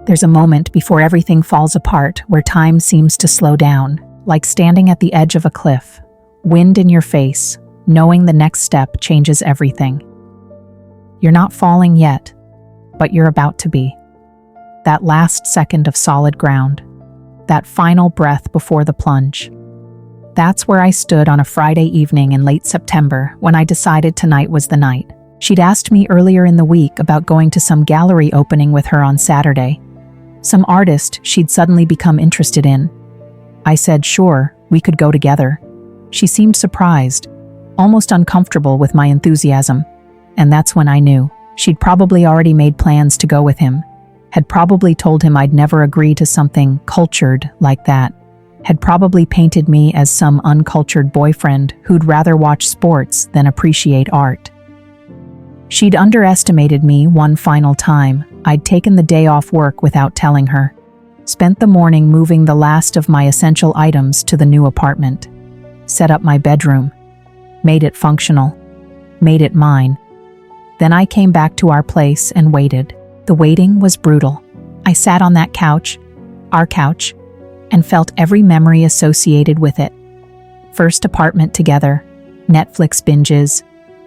There's a moment before everything falls apart where time seems to slow down, like standing at the edge of a cliff, wind in your face, knowing the next step changes everything. You're not falling yet, but you're about to be. That last second of solid ground, that final breath before the plunge. That's where I stood on a Friday evening in late September when I decided tonight was the night. She'd asked me earlier in the week about going to some gallery opening with her on Saturday. Some artist she'd suddenly become interested in. I said, sure, we could go together. She seemed surprised, almost uncomfortable with my enthusiasm. And that's when I knew. She'd probably already made plans to go with him. Had probably told him I'd never agree to something cultured like that. Had probably painted me as some uncultured boyfriend who'd rather watch sports than appreciate art. She'd underestimated me one final time. I'd taken the day off work without telling her. Spent the morning moving the last of my essential items to the new apartment. Set up my bedroom. Made it functional. Made it mine. Then I came back to our place and waited. The waiting was brutal. I sat on that couch, our couch, and felt every memory associated with it. First apartment together, Netflix binges,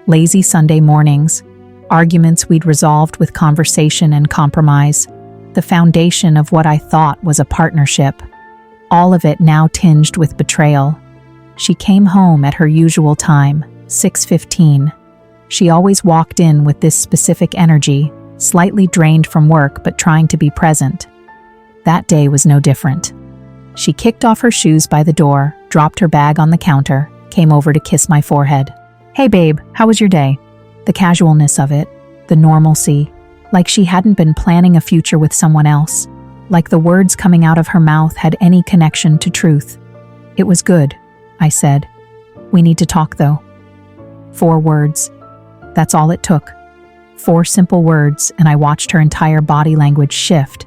lazy Sunday mornings, arguments we'd resolved with conversation and compromise, the foundation of what I thought was a partnership. All of it now tinged with betrayal. She came home at her usual time, 6:15. She always walked in with this specific energy, slightly drained from work but trying to be present. That day was no different. She kicked off her shoes by the door, dropped her bag on the counter, came over to kiss my forehead. Hey babe, how was your day? The casualness of it, the normalcy, like she hadn't been planning a future with someone else, like the words coming out of her mouth had any connection to truth. It was good, I said. We need to talk though. 4 words. That's all it took. 4 simple words, and I watched her entire body language shift.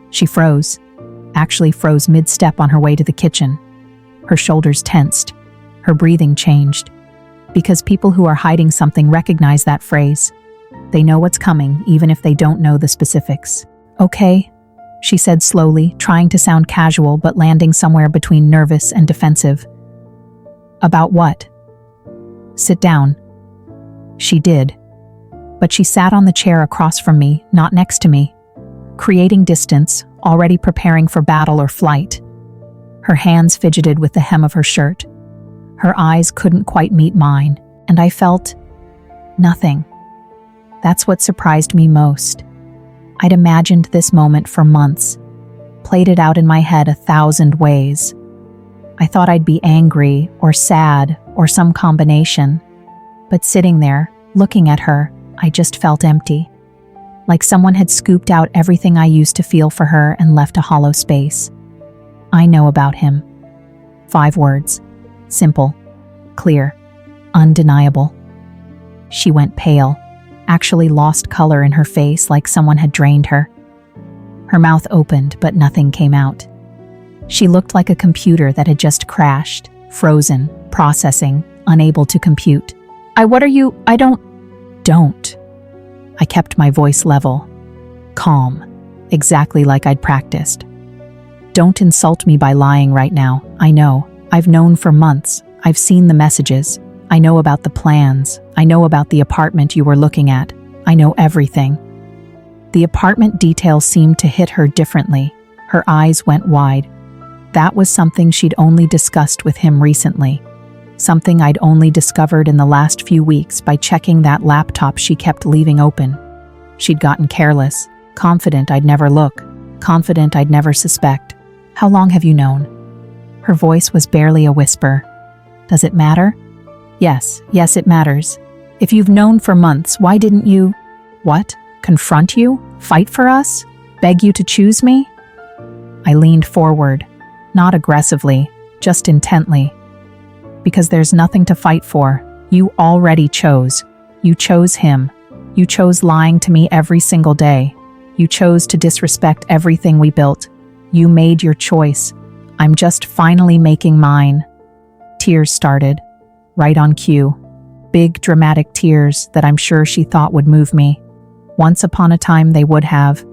She froze. Actually froze mid-step on her way to the kitchen. Her shoulders tensed. Her breathing changed. Because people who are hiding something recognize that phrase. They know what's coming, even if they don't know the specifics. Okay, she said slowly, trying to sound casual but landing somewhere between nervous and defensive. About what? Sit down. She did. But she sat on the chair across from me, not next to me, creating distance, already preparing for battle or flight. Her hands fidgeted with the hem of her shirt. Her eyes couldn't quite meet mine, and I felt nothing. That's what surprised me most. I'd imagined this moment for months, played it out in my head 1,000 ways. I thought I'd be angry or sad or some combination, but sitting there, looking at her, I just felt empty. Like someone had scooped out everything I used to feel for her and left a hollow space. I know about him. 5 words. Simple, clear, undeniable. She went pale, actually lost color in her face like someone had drained her. Her mouth opened, but nothing came out. She looked like a computer that had just crashed, frozen, processing, unable to compute. Don't. I kept my voice level, calm, exactly like I'd practiced. Don't insult me by lying right now. I know. I've known for months. I've seen the messages. I know about the plans. I know about the apartment you were looking at. I know everything. The apartment details seemed to hit her differently. Her eyes went wide. That was something she'd only discussed with him recently. Something I'd only discovered in the last few weeks by checking that laptop she kept leaving open. She'd gotten careless, confident I'd never look, confident I'd never suspect. How long have you known? Her voice was barely a whisper. Does it matter? Yes, it matters. If you've known for months, why didn't you? What? Confront you? Fight for us? Beg you to choose me? I leaned forward, not aggressively, just intently. Because there's nothing to fight for. You already chose. You chose him. You chose lying to me every single day. You chose to disrespect everything we built. You made your choice. I'm just finally making mine. Tears started, right on cue. Big, dramatic tears that I'm sure she thought would move me. Once upon a time they would have.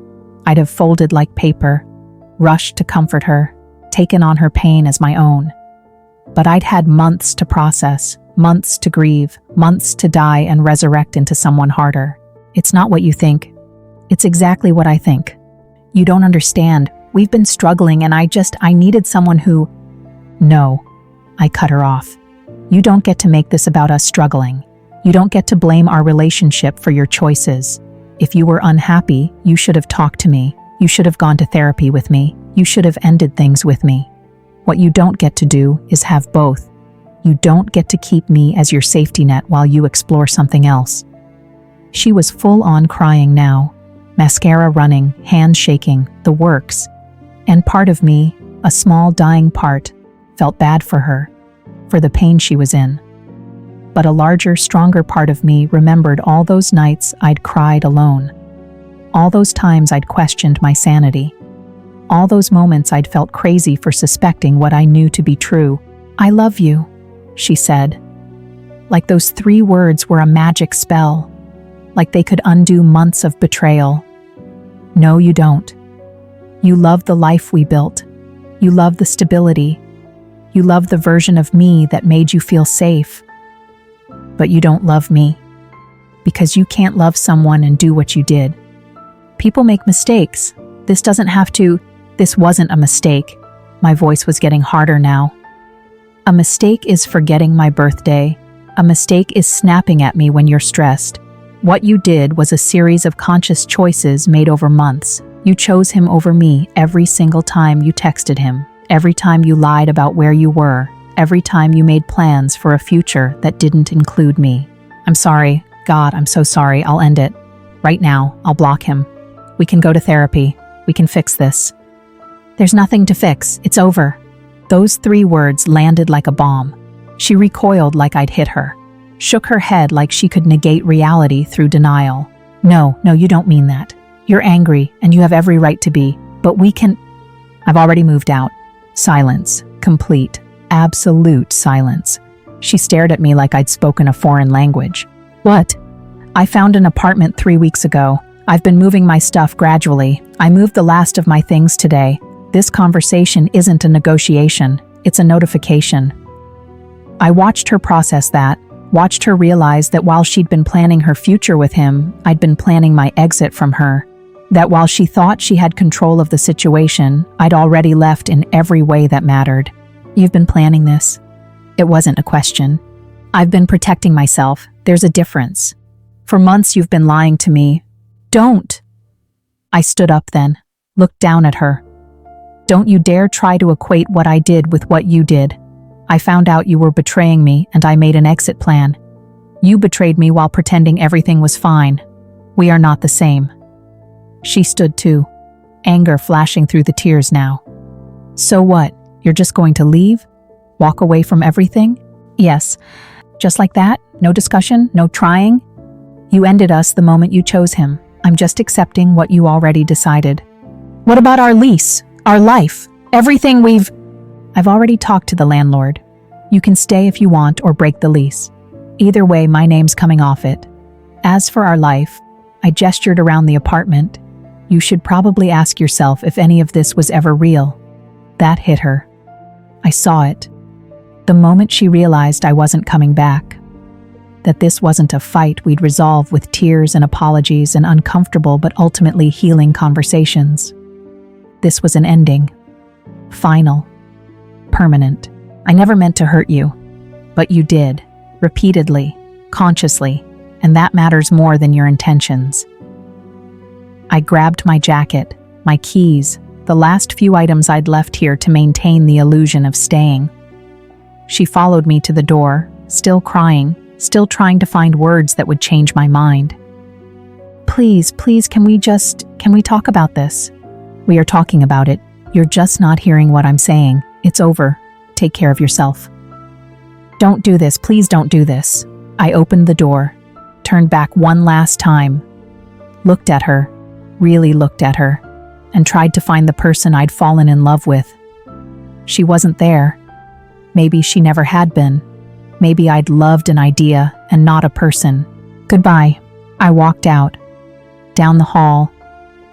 I'd have folded like paper, rushed to comfort her, taken on her pain as my own. But I'd had months to process, months to grieve, months to die and resurrect into someone harder. It's not what you think. It's exactly what I think. You don't understand. We've been struggling and I needed someone who... No, I cut her off. You don't get to make this about us struggling. You don't get to blame our relationship for your choices. If you were unhappy, you should have talked to me. You should have gone to therapy with me. You should have ended things with me. What you don't get to do is have both. You don't get to keep me as your safety net while you explore something else. She was full on crying now, mascara running, hands shaking, the works. And part of me, a small dying part, felt bad for her, for the pain she was in. But a larger, stronger part of me remembered all those nights I'd cried alone. All those times I'd questioned my sanity. All those moments I'd felt crazy for suspecting what I knew to be true. I love you, she said. Like those 3 words were a magic spell. Like they could undo months of betrayal. No, you don't. You love the life we built. You love the stability. You love the version of me that made you feel safe. But you don't love me. Because you can't love someone and do what you did. People make mistakes. This wasn't a mistake. My voice was getting harder now. A mistake is forgetting my birthday. A mistake is snapping at me when you're stressed. What you did was a series of conscious choices made over months. You chose him over me every single time you texted him, every time you lied about where you were, every time you made plans for a future that didn't include me. I'm sorry. God, I'm so sorry. I'll end it. Right now, I'll block him. We can go to therapy. We can fix this. There's nothing to fix. It's over. Those 3 words landed like a bomb. She recoiled like I'd hit her, shook her head like she could negate reality through denial. No, you don't mean that. You're angry, and you have every right to be, but we can... I've already moved out. Silence. Complete. Absolute silence. She stared at me like I'd spoken a foreign language. What? I found an apartment 3 weeks ago. I've been moving my stuff gradually. I moved the last of my things today. This conversation isn't a negotiation. It's a notification. I watched her process that, watched her realize that while she'd been planning her future with him, I'd been planning my exit from her. That while she thought she had control of the situation, I'd already left in every way that mattered. You've been planning this? It wasn't a question. I've been protecting myself. There's a difference. For months you've been lying to me. Don't. I stood up then, looked down at her. Don't you dare try to equate what I did with what you did. I found out you were betraying me and I made an exit plan. You betrayed me while pretending everything was fine. We are not the same. She stood too, anger flashing through the tears now. So what? You're just going to leave? Walk away from everything? Yes. Just like that? No discussion? No trying? You ended us the moment you chose him. I'm just accepting what you already decided. What about our lease? Our life? Everything we've... I've already talked to the landlord. You can stay if you want or break the lease. Either way, my name's coming off it. As for our life, I gestured around the apartment. You should probably ask yourself if any of this was ever real. That hit her. I saw it. The moment she realized I wasn't coming back. That this wasn't a fight we'd resolve with tears and apologies and uncomfortable but ultimately healing conversations. This was an ending. Final. Permanent. I never meant to hurt you. But you did. Repeatedly. Consciously. And that matters more than your intentions. I grabbed my jacket, my keys, the last few items I'd left here to maintain the illusion of staying. She followed me to the door, still crying, still trying to find words that would change my mind. Please, can we talk about this? We are talking about it. You're just not hearing what I'm saying. It's over. Take care of yourself. Don't do this. Please don't do this. I opened the door, turned back one last time, looked at her, really looked at her, and tried to find the person I'd fallen in love with. She wasn't there. Maybe she never had been. Maybe I'd loved an idea and not a person. Goodbye. I walked out, down the hall,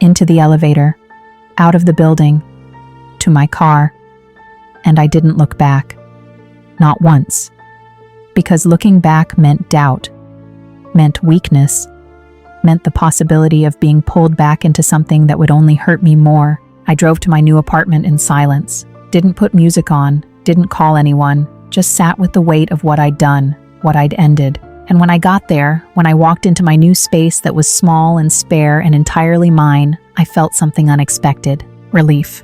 into the elevator, out of the building, to my car, and I didn't look back. Not once. Because looking back meant doubt, meant weakness, meant the possibility of being pulled back into something that would only hurt me more. I drove to my new apartment in silence, didn't put music on, didn't call anyone, just sat with the weight of what I'd done, what I'd ended. And when I got there, when I walked into my new space that was small and spare and entirely mine, I felt something unexpected. Relief.